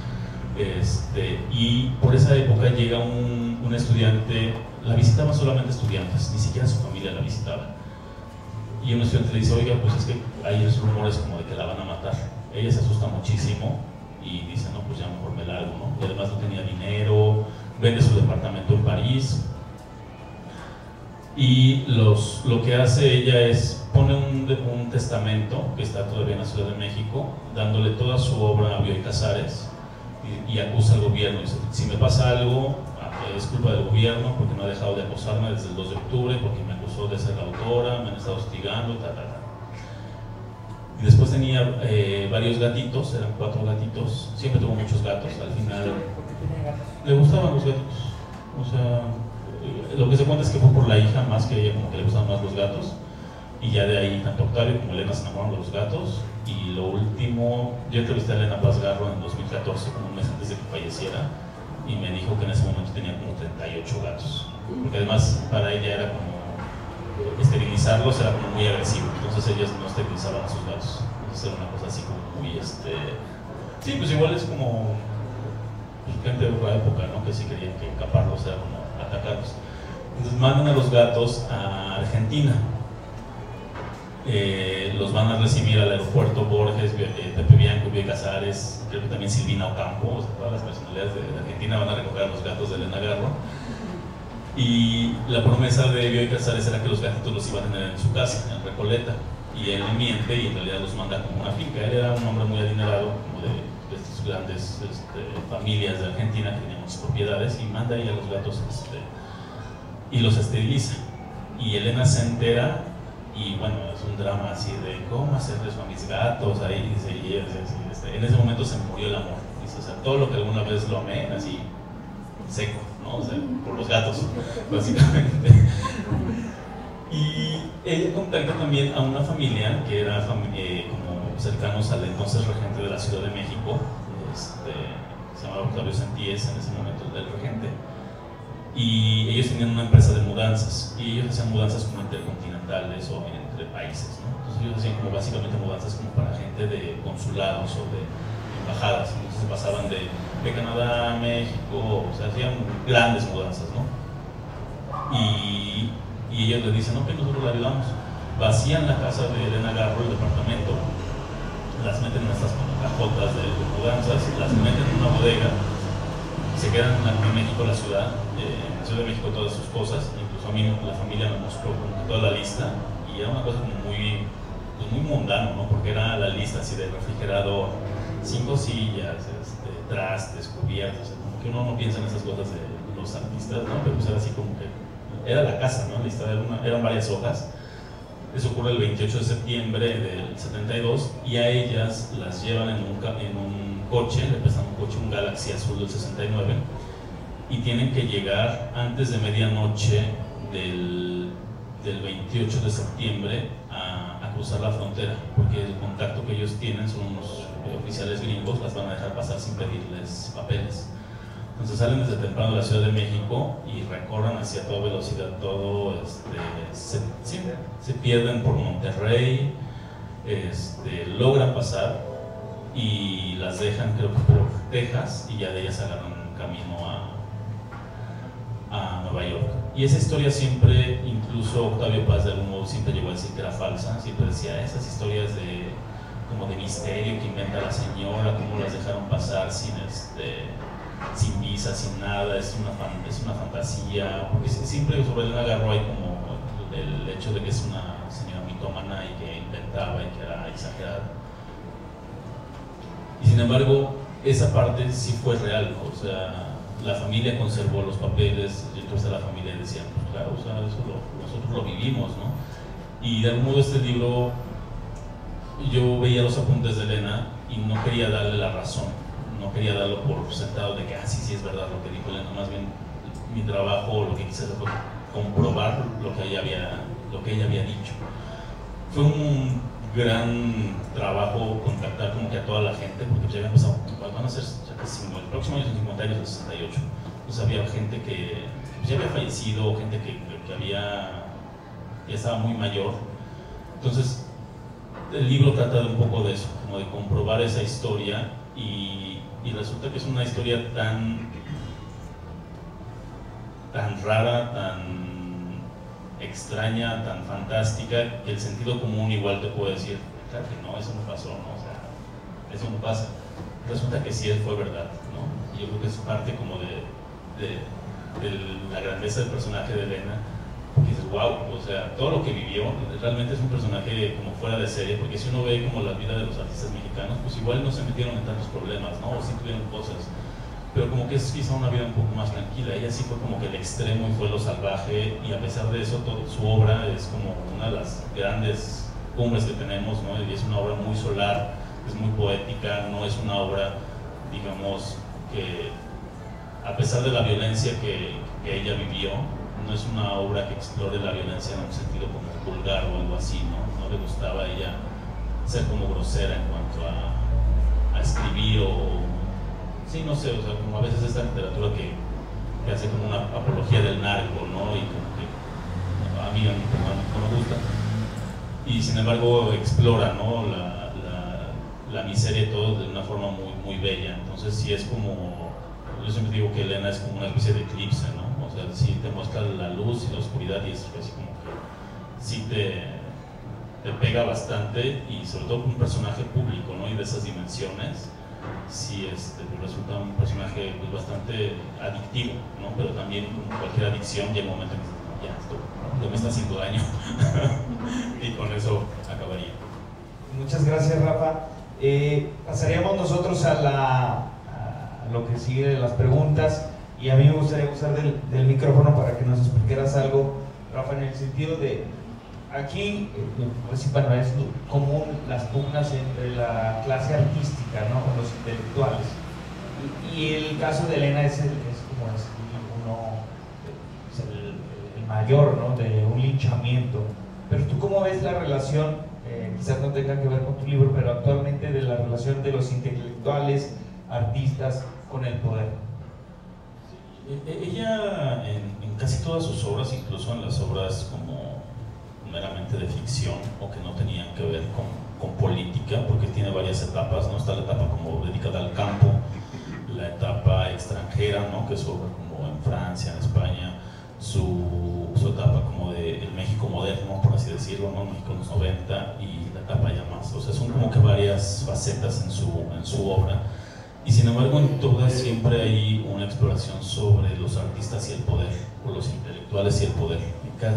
Y por esa época llega un estudiante, la visitaban solamente estudiantes, ni siquiera su familia la visitaba. Y un estudiante le dice: oiga, pues es que hay rumores como de que la van a matar. Ella se asusta muchísimo y dice: no, pues ya mejor me largo, ¿no? Y además no tenía dinero, vende su departamento en París. Y lo que hace ella es pone un testamento que está todavía en la Ciudad de México, dándole toda su obra a Bioy Casares, y acusa al gobierno. Dice: si me pasa algo, es culpa del gobierno, porque no ha dejado de acosarme desde el 2 de octubre, porque me acusó de ser la autora, me han estado hostigando, Y después tenía varios gatitos, eran 4 gatitos, siempre tuvo muchos gatos. Al final le gustaban los gatos, o sea, lo que se cuenta es que fue por la hija más que ella, como que le gustaban más los gatos, y ya de ahí tanto Octavio como Elena se enamoraron de los gatos. Y lo último, yo entrevisté a Elena Paz Garro en 2014, como un mes antes de que falleciera, y me dijo que en ese momento tenía como 38 gatos, porque además para ella era como esterilizarlos era como muy agresivo, entonces ellas no esterilizaban a sus gatos. Entonces era una cosa así como muy sí, pues igual es como gente de otra época, ¿no? Que sí querían que encaparlos era como atacarlos. Entonces mandan a los gatos a Argentina. Los van a recibir al aeropuerto Borges, Pepe Bianco, Bioy Casares, creo que también Silvina Ocampo, o sea, todas las personalidades de Argentina van a recoger a los gatos de Elena Garro. Y la promesa de Bioy Casares era que los gatitos los iba a tener en su casa, en Recoleta, y él le miente y en realidad los manda como una finca. Él era un hombre muy adinerado, como de estas grandes familias de Argentina que tenían sus propiedades, y manda ahí a los gatos y los esteriliza. Y Elena se entera, y bueno, es un drama así de cómo hacerle eso a mis gatos. Ahí dice, en ese momento se me murió el amor. Dice, o sea, todo lo que alguna vez lo amé, así seco, ¿no? O sea, por los gatos, básicamente. Y ella contacta también a una familia que era como cercanos al entonces regente de la Ciudad de México, se llamaba Octavio Santíez en ese momento, el regente. Y ellos tenían una empresa de mudanzas, y ellos hacían mudanzas como intercontinentales o entre países, ¿no? Entonces ellos hacían como básicamente mudanzas como para gente de consulados o de embajadas. Entonces se pasaban de Canadá a México, o sea, hacían grandes mudanzas, ¿no? Y ellos le dicen: no, que nosotros la ayudamos. Vacían la casa de Elena Garro, el departamento, las meten en estas cajotas de mudanzas, las meten en una bodega, se quedan en México, la Ciudad de México, todas sus cosas. Incluso a mí la familia me mostró toda la lista, y era una cosa como muy mundano, ¿no? Porque era la lista así de refrigerador, 5 sillas, trastes, cubiertos, como que uno no piensa en esas cosas de los artistas, ¿no? Pero pues era así como que era la casa, ¿no? La lista eran varias hojas. Eso ocurre el 28 de septiembre del 72, y a ellas las llevan en un coche, le prestan un coche, un Galaxy azul del 69, y tienen que llegar antes de medianoche del 28 de septiembre a cruzar la frontera, porque el contacto que ellos tienen son unos oficiales gringos, las van a dejar pasar sin pedirles papeles. Entonces salen desde temprano de la Ciudad de México y recorren hacia toda velocidad todo, se pierden por Monterrey, logran pasar y las dejan, creo que por Texas, y ya de ellas agarran camino a Nueva York. Y esa historia siempre, incluso Octavio Paz de algún modo siempre llegó a decir que era falsa, siempre decía esas historias como de misterio que inventa la señora, cómo las dejaron pasar sin visa, sin nada, es una fantasía, porque siempre sobre él agarró ahí como el hecho de que es una señora mitómana y que inventaba y que era exagerada. Y sin embargo, esa parte sí fue real, o sea, la familia conservó los papeles, entonces la familia decía, pues claro, o sea, eso nosotros lo vivimos, ¿no? Y de algún modo este libro, yo veía los apuntes de Elena y no quería darle la razón, no quería darlo por sentado de que, sí es verdad lo que dijo Elena, más bien mi trabajo, lo que quise hacer fue comprobar lo que ella había dicho. Fue un gran trabajo contactar como que a toda la gente, porque ya habían pasado, van a ser ya casi el próximo año son 50 años del 68, entonces había gente que ya había fallecido, gente que ya estaba muy mayor. Entonces el libro trata de un poco de eso, como de comprobar esa historia, y resulta que es una historia tan rara, tan extraña, tan fantástica, que el sentido común igual te puede decir, claro que no, eso no pasó, ¿no? O sea, eso no pasa. Resulta que sí fue verdad, ¿no? Y yo creo que es parte como de la grandeza del personaje de Elena, porque dices, wow, o sea, todo lo que vivió, realmente es un personaje como fuera de serie, porque si uno ve como la vida de los artistas mexicanos, pues igual no se metieron en tantos problemas, ¿no? O sí tuvieron cosas, pero como que es quizá una vida un poco más tranquila. Ella sí fue como que el extremo y fue lo salvaje, y a pesar de eso, su obra es como una de las grandes cumbres que tenemos, ¿no? Y es una obra muy solar, es muy poética, no es una obra, digamos, que a pesar de la violencia que ella vivió, no es una obra que explore la violencia en un sentido como vulgar o algo así, ¿no? No le gustaba a ella ser como grosera en cuanto a escribir sí, no sé, o sea, como a veces esta literatura que hace como una apología del narco, ¿no? Y como que a mí no me gusta. Y sin embargo explora, ¿no? La miseria y todo de una forma muy, muy bella. Entonces sí es como, yo siempre digo que Elena es como una especie de eclipse, ¿no? O sea, sí te muestra la luz y la oscuridad, y es así como que sí te pega bastante, y sobre todo un personaje público, ¿no? Y de esas dimensiones, sí resulta un personaje pues bastante adictivo, ¿no? Pero también, como cualquier adicción, llega un momento en que dices, ya, esto ya me está haciendo daño. Y con eso acabaría. Muchas gracias, Rafa. Pasaríamos nosotros a lo que sigue de las preguntas, y a mí me gustaría usar del micrófono para que nos explicaras algo, Rafa, en el sentido de aquí, pues, bueno, es común las pugnas entre la clase artística, ¿no? Los intelectuales, y el caso de Elena es el mayor, ¿no? De un linchamiento. Pero tú, ¿cómo ves la relación, quizás no tenga que ver con tu libro, pero actualmente, de la relación de los intelectuales, artistas, con el poder? Ella en casi todas sus obras, incluso en las obras como meramente de ficción o que no tenían que ver con política, porque tiene varias etapas, ¿no? Está la etapa como dedicada al campo, la etapa extranjera, ¿no? Que es obra como en Francia, en España, su etapa como de el México moderno, por así decirlo, ¿no? México en los 90, y la etapa ya más, o sea, son como que varias facetas en su obra. Y sin embargo, en todas siempre hay una exploración sobre los artistas y el poder, o los intelectuales y el poder.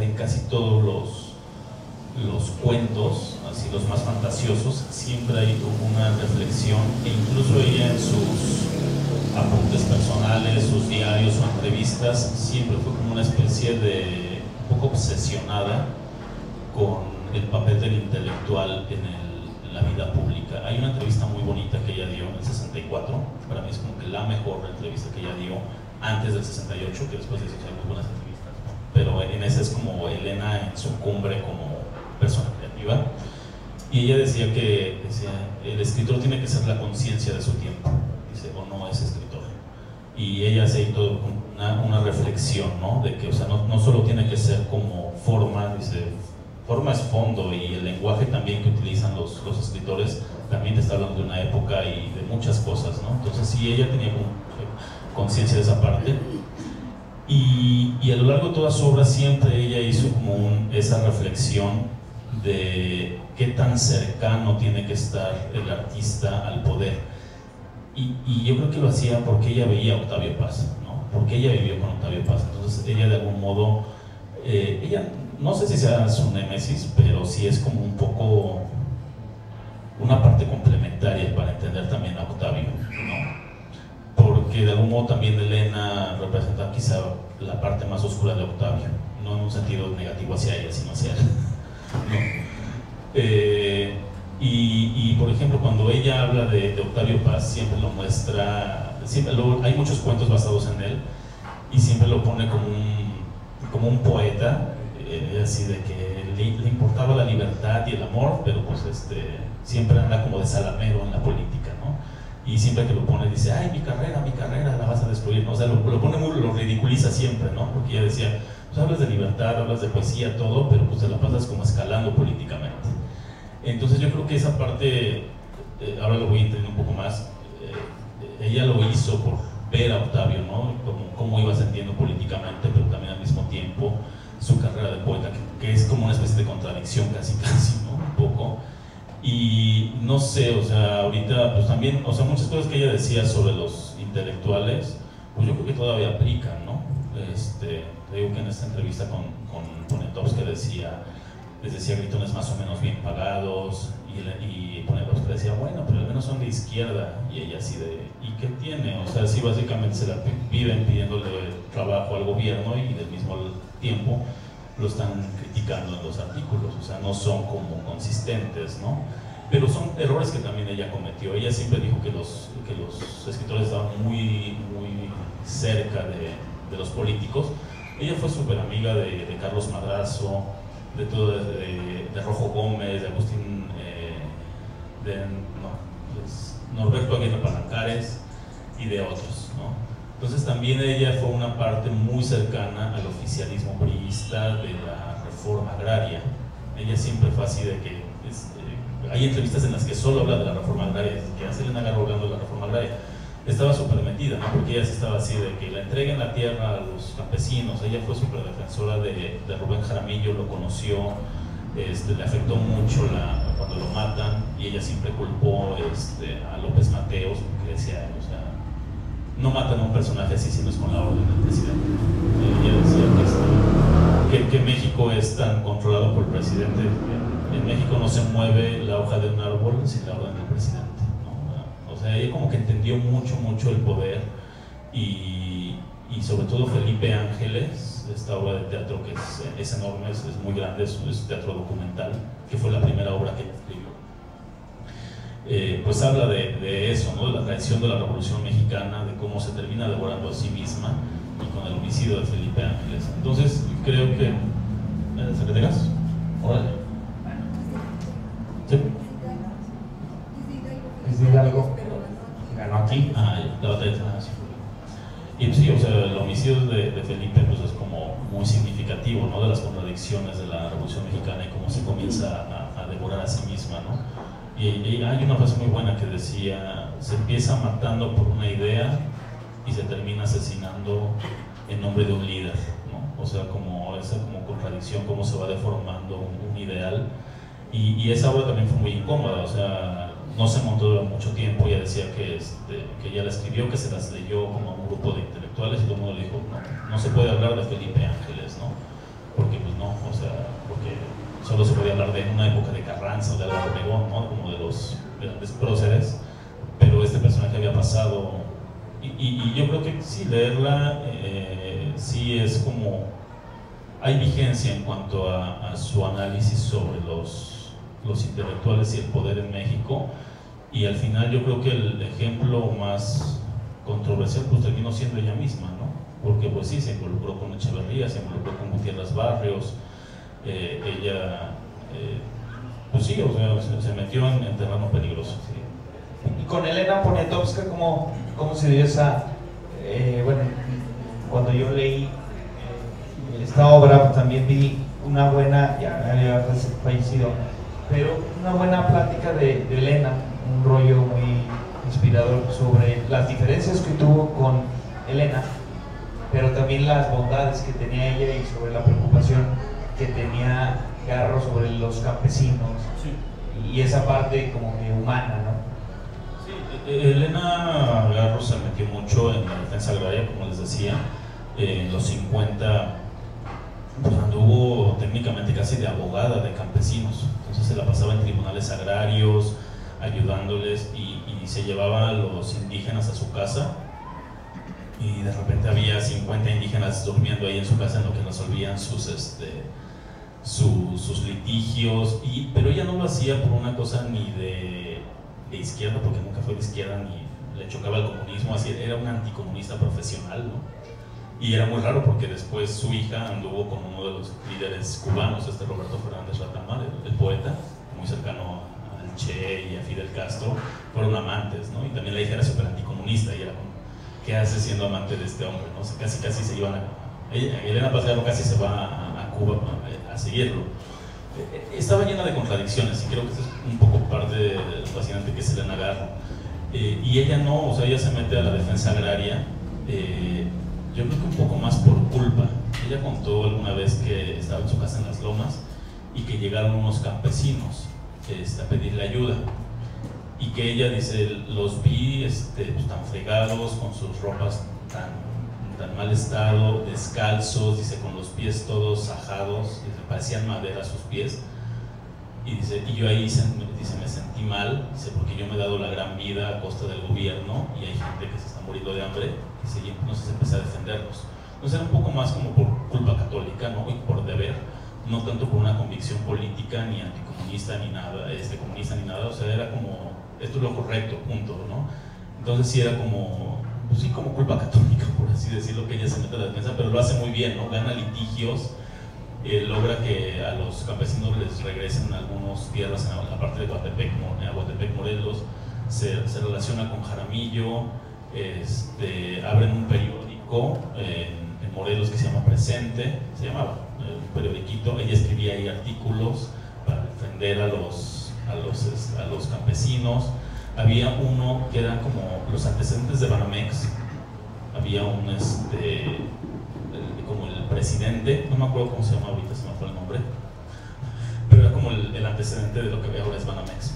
En casi todos los cuentos, así los más fantasiosos, siempre hay una reflexión, e incluso ella en sus apuntes personales, sus diarios o entrevistas, siempre fue como una especie de un poco obsesionada con el papel del intelectual en la vida pública. Hay una entrevista muy bonita que ella dio en el 64, para mí es como que la mejor entrevista que ella dio antes del 68, que después de eso hay muy buenas entrevistas, ¿no? Pero en esa es como Elena en su cumbre como persona creativa, y ella decía el escritor tiene que ser la conciencia de su tiempo, dice, o no es escritor. Y ella hace ahí todo una reflexión, ¿no? De que, o sea, no solo tiene que ser como forma, dice, forma es fondo, y el lenguaje también que utilizan los escritores también te está hablando de una época y de muchas cosas, ¿no? Entonces sí, ella tenía conciencia de esa parte. Y a lo largo de toda su obra siempre ella hizo como esa reflexión de qué tan cercano tiene que estar el artista al poder. Y yo creo que lo hacía porque ella veía a Octavio Paz, ¿no? Porque ella vivió con Octavio Paz. Entonces ella de algún modo, ella no sé si sea su némesis, pero sí es como un poco una parte complementaria para entender también a Octavio, ¿no? Porque de algún modo también Elena representa quizá la parte más oscura de Octavio, no en un sentido negativo hacia ella, sino hacia él, ¿no? Y por ejemplo, cuando ella habla de Octavio Paz, siempre lo muestra, hay muchos cuentos basados en él, y siempre lo pone como un poeta, así de que le importaba la libertad y el amor, pero pues siempre anda como de salamero en la política, ¿no? Y siempre que lo pone dice, ay, mi carrera, la vas a destruir, ¿no? O sea, lo pone lo ridiculiza siempre, ¿no? Porque ella decía, pues hablas de libertad, hablas de poesía, todo, pero pues te la pasas como escalando políticamente. Entonces yo creo que esa parte, ahora lo voy a entender un poco más, ella lo hizo por ver a Octavio, ¿no? Cómo iba ascendiendo políticamente, pero también al mismo tiempo su carrera de poeta, que es como una especie de contradicción casi, ¿no? Un poco. Y no sé, o sea, ahorita pues también, o sea, muchas cosas que ella decía sobre los intelectuales, pues yo creo que todavía aplican, ¿no? Te digo que en esta entrevista con Poniatowska les decía gritones más o menos bien pagados, y Poniatowska decía, bueno, pero al menos son de izquierda, y ella así de, ¿y qué tiene? O sea, sí, básicamente se la viven pidiéndole trabajo al gobierno y del mismo tiempo lo están criticando en los artículos, o sea, no son como consistentes, ¿no? Pero son errores que también ella cometió. Ella siempre dijo que los escritores estaban muy cerca de los políticos. Ella fue súper amiga de Carlos Madrazo, de Rojo Gómez, de Agustín, Norberto Aguirre Palancares y de otros, ¿no? Entonces también ella fue una parte muy cercana al oficialismo priista de la reforma agraria. Ella siempre fue así de que hay entrevistas en las que solo habla de la reforma agraria, que hace Elena Garro hablando de la reforma agraria. Estaba súper metida, ¿no? Porque ella sí estaba así de que le entreguen la tierra a los campesinos. Ella fue súper defensora de Rubén Jaramillo, lo conoció, le afectó mucho cuando lo matan, y ella siempre culpó a López Mateos, porque decía, o sea, no matan a un personaje así si no es con la orden del presidente. Ella decía que México es tan controlado por el presidente. En México no se mueve la hoja de un árbol sin la orden del presidente, ¿no? O sea, ella como que entendió mucho el poder, y sobre todo Felipe Ángeles, esta obra de teatro que es enorme, es muy grande, es teatro documental, que fue la primera obra que ella escribió. Pues habla de eso, ¿no? De la traición de la Revolución Mexicana, de cómo se termina devorando a sí misma, y con el homicidio de Felipe Ángeles. Entonces creo que ¿secretarias? Órale. ¿Sí? Es de Hidalgo, ganó aquí. Ah, la batalla de Tlaxcala. Y pues sí, o sea, el homicidio de Felipe pues es como muy significativo, ¿no? De las contradicciones de la Revolución Mexicana y cómo se comienza a devorar a sí misma, ¿no? Y hay una frase muy buena que decía, se empieza matando por una idea y se termina asesinando en nombre de un líder, ¿no? O sea, como esa como contradicción, cómo se va deformando un ideal. Y esa obra también fue muy incómoda, o sea, no se montó durante mucho tiempo. Ella decía que ella la escribió, que se las leyó como a un grupo de intelectuales, y todo el mundo le dijo, no se puede hablar de Felipe Ángeles, ¿no? Porque pues no, o sea, porque solo se podía hablar de una época de Carranza o de Álvaro Obregón, ¿no? Como de los grandes próceres, pero este personaje había pasado, y yo creo que sí, leerla sí es como, hay vigencia en cuanto a su análisis sobre los intelectuales y el poder en México, y al final yo creo que el ejemplo más controversial pues terminó siendo ella misma, ¿no? Porque pues sí, se involucró con Echeverría, se involucró con Gutiérrez Barrios, ella pues sí, o sea, se metió en terreno peligroso, sí. Y con Elena Poniatowska, ¿cómo se dio esa, bueno, cuando yo leí esta obra también vi una buena, ya había fallecido, pero una buena plática de Elena, un rollo muy inspirador sobre las diferencias que tuvo con Elena, pero también las bondades que tenía ella y sobre la preocupación que tenía Garro sobre los campesinos, sí, y esa parte como que humana, ¿no? Sí, Elena Garro se metió mucho en la defensa agraria, como les decía. En los 50 pues anduvo técnicamente casi de abogada de campesinos, entonces se la pasaba en tribunales agrarios ayudándoles y se llevaba a los indígenas a su casa, y de repente había 50 indígenas durmiendo ahí en su casa en lo que resolvían sus litigios, pero ella no lo hacía por una cosa ni de izquierda, porque nunca fue de izquierda ni le chocaba el comunismo, así era una anticomunista profesional, ¿no? Y era muy raro porque después su hija anduvo con uno de los líderes cubanos, Roberto Fernández Ratamar, el poeta, muy cercano al Che y a Fidel Castro, fueron amantes, ¿no? Y también la hija era súper anticomunista y era como, ¿qué hace siendo amante de este hombre? ¿No? O sea, casi se iban Elena Paz Garro casi se va a Cuba a seguirlo. Estaba llena de contradicciones y creo que eso es un poco parte de lo fascinante que es Elena Garro. Y ella no, o sea, ella se mete a la defensa agraria. Yo creo que un poco más por culpa. Ella contó alguna vez que estaba en su casa en Las Lomas y que llegaron unos campesinos a pedirle ayuda, y que ella dice, los vi pues, tan fregados, con sus ropas tan mal estado, descalzos, dice, con los pies todos sajados, dice, parecían madera sus pies, y dice, y yo ahí dice, me sentí mal, dice, porque yo me he dado la gran vida a costa del gobierno y hay gente que se está muriendo de hambre, dice, y entonces empecé a defenderlos. Entonces era un poco más como por culpa católica, ¿no? Y por deber, no tanto por una convicción política, ni anticomunista, ni nada, comunista, ni nada, o sea, era como, esto es lo correcto, punto, ¿no? Entonces sí era como, pues sí, como culpa católica, por así decirlo, que ella se mete a la defensa, pero lo hace muy bien, ¿no? Gana litigios, logra que a los campesinos les regresen algunas tierras en la parte de Aguatepec, Morelos, se relaciona con Jaramillo, abren un periódico en Morelos que se llama Presente, se llamaba un periodiquito. Ella escribía ahí artículos para defender a los campesinos. Había uno que eran como los antecedentes de Banamex. Había un como el presidente, no me acuerdo cómo se llama ahorita, se me fue el nombre, pero era como el antecedente de lo que ahora es Banamex.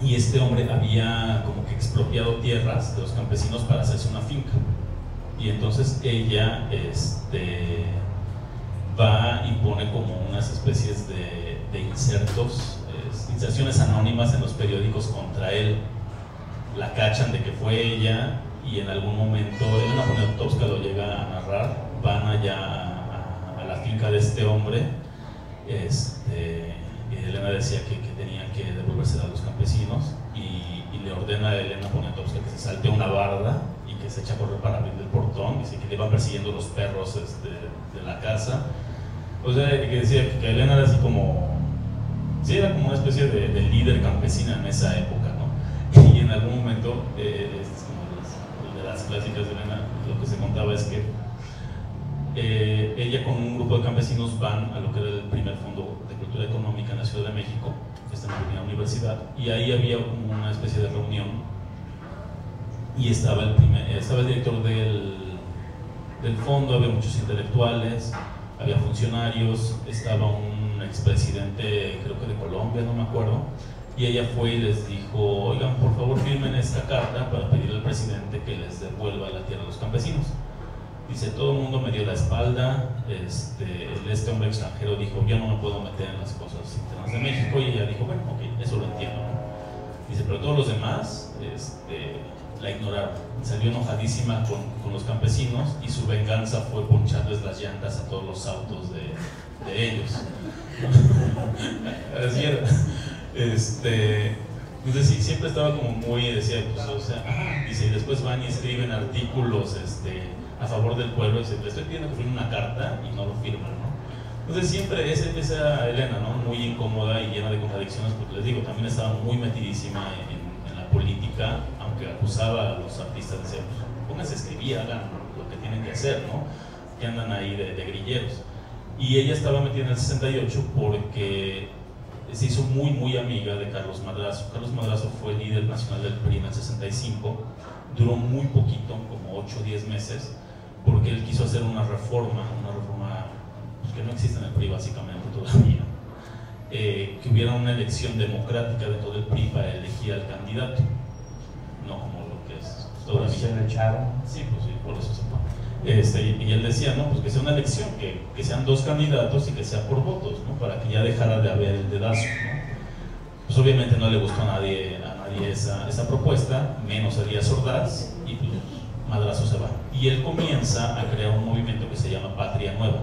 Y este hombre había como que expropiado tierras de los campesinos para hacerse una finca, y entonces ella va y pone como unas especies de inserciones anónimas en los periódicos contra él. La cachan de que fue ella, y en algún momento Elena Poniatowska lo llega a narrar. Van allá a la finca de este hombre, y Elena decía que tenía que devolverse a los campesinos, y le ordena a Elena Poniatowska que se salte una barda y que se echa a correr para abrir el portón. Dice que le van persiguiendo los perros de la casa. O sea, que decía que Elena era así como, sí, era como una especie de líder campesina en esa época, ¿no? Y en algún momento, es como de las clásicas de Elena, lo que se contaba es que ella con un grupo de campesinos van a lo que era el primer Fondo de Cultura Económica en la Ciudad de México, que está en la universidad, y ahí había como una especie de reunión, y estaba el director del fondo, había muchos intelectuales, había funcionarios, estaba un expresidente, creo que de Colombia, no me acuerdo, y ella fue y les dijo, oigan, por favor firmen esta carta para pedirle al presidente que les devuelva la tierra a los campesinos. Dice, todo el mundo me dio la espalda, este hombre extranjero dijo, yo no me puedo meter en las cosas internas de México, y ella dijo, bueno, ok, eso lo entiendo, ¿no? Dice, pero todos los demás la ignoraron. Salió enojadísima con los campesinos, y su venganza fue poncharles las llantas a todos los autos de ellos. Así era. Entonces sí, siempre estaba como muy, decía, pues, o sea, dice, y después van y escriben artículos a favor del pueblo, y dice, le estoy pidiendo que firme una carta y no lo firman, ¿no? Entonces siempre esa Elena, ¿no? Muy incómoda y llena de contradicciones, porque les digo, también estaba muy metidísima en la política, aunque acusaba a los artistas, decía, pues, pónganse a escribir, hagan lo que tienen que hacer, ¿no? Que andan ahí de grilleros. Y ella estaba metida en el 68 porque se hizo muy amiga de Carlos Madrazo. Carlos Madrazo fue el líder nacional del PRI en el 65, duró muy poquito, como 8 o 10 meses, porque él quiso hacer una reforma pues, que no existe en el PRI básicamente todavía, que hubiera una elección democrática dentro del PRI para elegir al candidato, no como lo que es todavía. ¿Se lo echaron? Sí, pues sí, por eso se pone. Y él decía, no, pues que sea una elección, que sean 2 candidatos y que sea por votos, ¿no? Para que ya dejara de haber el dedazo, ¿no? Pues obviamente no le gustó a nadie esa propuesta, menos a Díaz Ordaz, y pues Madrazo se va. Y él comienza a crear un movimiento que se llama Patria Nueva.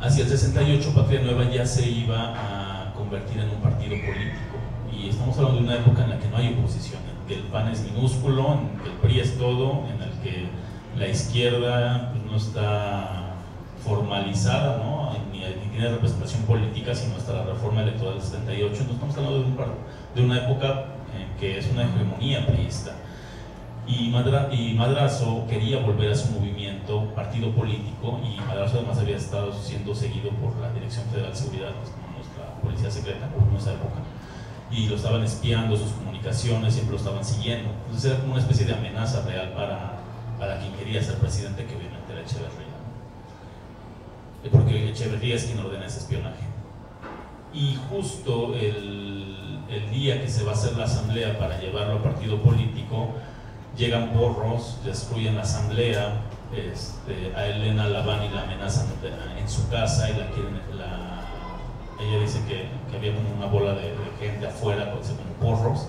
Hacia el 68, Patria Nueva ya se iba a convertir en un partido político, y estamos hablando de una época en la que no hay oposición, en que el PAN es minúsculo, en que el PRI es todo, en el que la izquierda pues, no está formalizada, ¿no? ni tiene representación política, sino hasta la reforma electoral del 78. Entonces estamos hablando de una época en que es una hegemonía priista. Y Madrazo quería volver a su movimiento, partido político, y Madrazo además había estado siendo seguido por la Dirección Federal de Seguridad, pues, como nuestra policía secreta en esa época, y lo estaban espiando, sus comunicaciones siempre lo estaban siguiendo. Entonces era como una especie de amenaza real para quien quería ser presidente, que obviamente era Echeverría, ¿no? Porque Echeverría es quien ordena ese espionaje. Y justo el día que se va a hacer la asamblea para llevarlo a partido político, llegan porros, destruyen la asamblea, a Elena la van y la amenazan en su casa y la quieren, ella dice que había como una bola de gente afuera, como porros,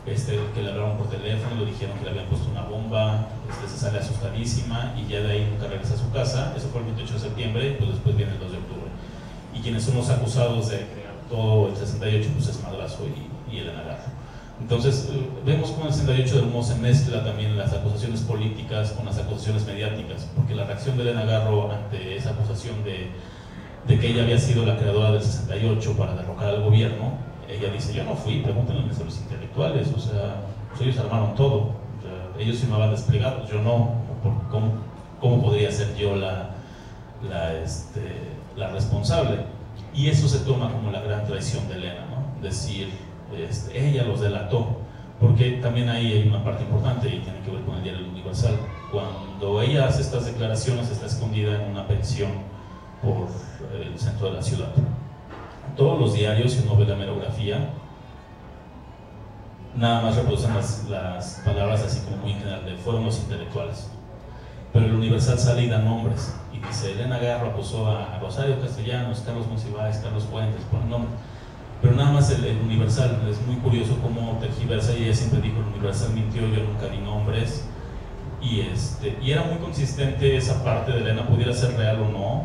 que le hablaron por teléfono, le dijeron que le habían puesto una bomba, se sale asustadísima y ya de ahí nunca regresa a su casa. Eso fue el 28 de septiembre, pues después viene el 2 de octubre. Y quienes son los acusados de crear todo el 68, pues es Madrazo y Elena Garro. Entonces, vemos cómo en el 68 de nuevo se mezcla también las acusaciones políticas con las acusaciones mediáticas, porque la reacción de Elena Garro ante esa acusación de que ella había sido la creadora del 68 para derrocar al gobierno, ella dice, yo no fui, pregúntenle a los intelectuales, o sea, pues ellos armaron todo, o sea, ellos firmaban desplegados, yo no, ¿cómo podría ser yo la responsable? Y eso se toma como la gran traición de Elena, ¿no? Decir, ella los delató, porque también ahí hay una parte importante y tiene que ver con el diario El Universal. Cuando ella hace estas declaraciones, está escondida en una pensión por el centro de la ciudad. Todos los diarios, si uno ve la merografía, nada más reproducen las palabras así como muy en general, fueron los intelectuales. Pero el Universal sale y da nombres, y dice, Elena Garro acusó a Rosario Castellanos, Carlos Monsiváis, Carlos Fuentes, por nombre. Pero nada más el Universal, es muy curioso cómo tergiversa, y ella siempre dijo, el Universal mintió, yo nunca di nombres, y era muy consistente esa parte de Elena, pudiera ser real o no,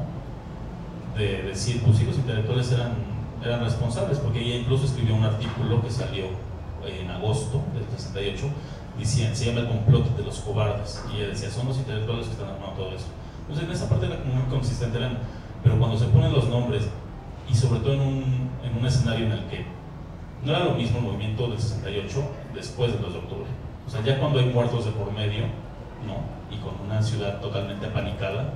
de decir, pues sí, los intelectuales eran responsables, porque ella incluso escribió un artículo que salió en agosto del 68, se llama El complot de los cobardes, y ella decía, son los intelectuales que están armando todo eso. Entonces en esa parte era como muy consistente Elena, pero cuando se ponen los nombres, y sobre todo en un escenario en el que no era lo mismo el movimiento del 68 después del 2 de octubre, o sea, ya cuando hay muertos de por medio, ¿no? Y con una ciudad totalmente apanicada,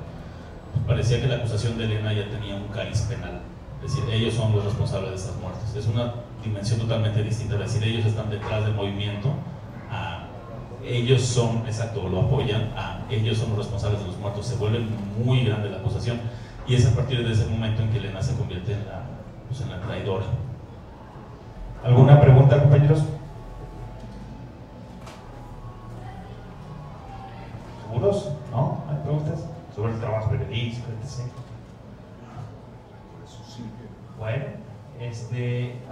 pues parecía que la acusación de Elena ya tenía un cariz penal, es decir, ellos son los responsables de estas muertes. Es una dimensión totalmente distinta, es decir, ellos están detrás del movimiento, ellos son, exacto, lo apoyan, ellos son los responsables de los muertos. Se vuelve muy grande la acusación, y es a partir de ese momento en que Elena se convierte en la traidora. ¿Alguna pregunta, compañeros? ¿Seguros? ¿No? ¿Hay preguntas? Sobre el trabajo periodístico, etc. Bueno,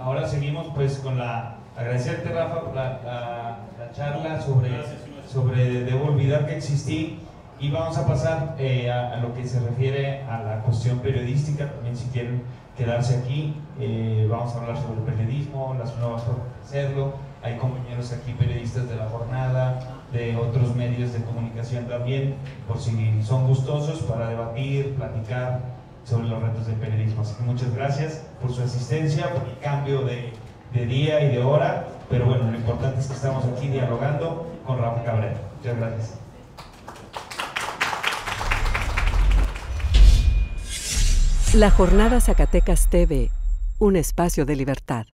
ahora seguimos pues con agradecerte, Rafa, por la charla sobre Debo olvidar que existí, y vamos a pasar a lo que se refiere a la cuestión periodística. También, si quieren quedarse aquí, vamos a hablar sobre el periodismo, las nuevas formas de hacerlo. Hay compañeros aquí, periodistas de La Jornada, de otros medios de comunicación también, por si son gustosos, para debatir, platicar sobre los retos del periodismo. Así que muchas gracias por su asistencia, por el cambio de día y de hora, pero bueno, lo importante es que estamos aquí dialogando con Rafa Cabrera. Muchas gracias. La Jornada Zacatecas TV, un espacio de libertad.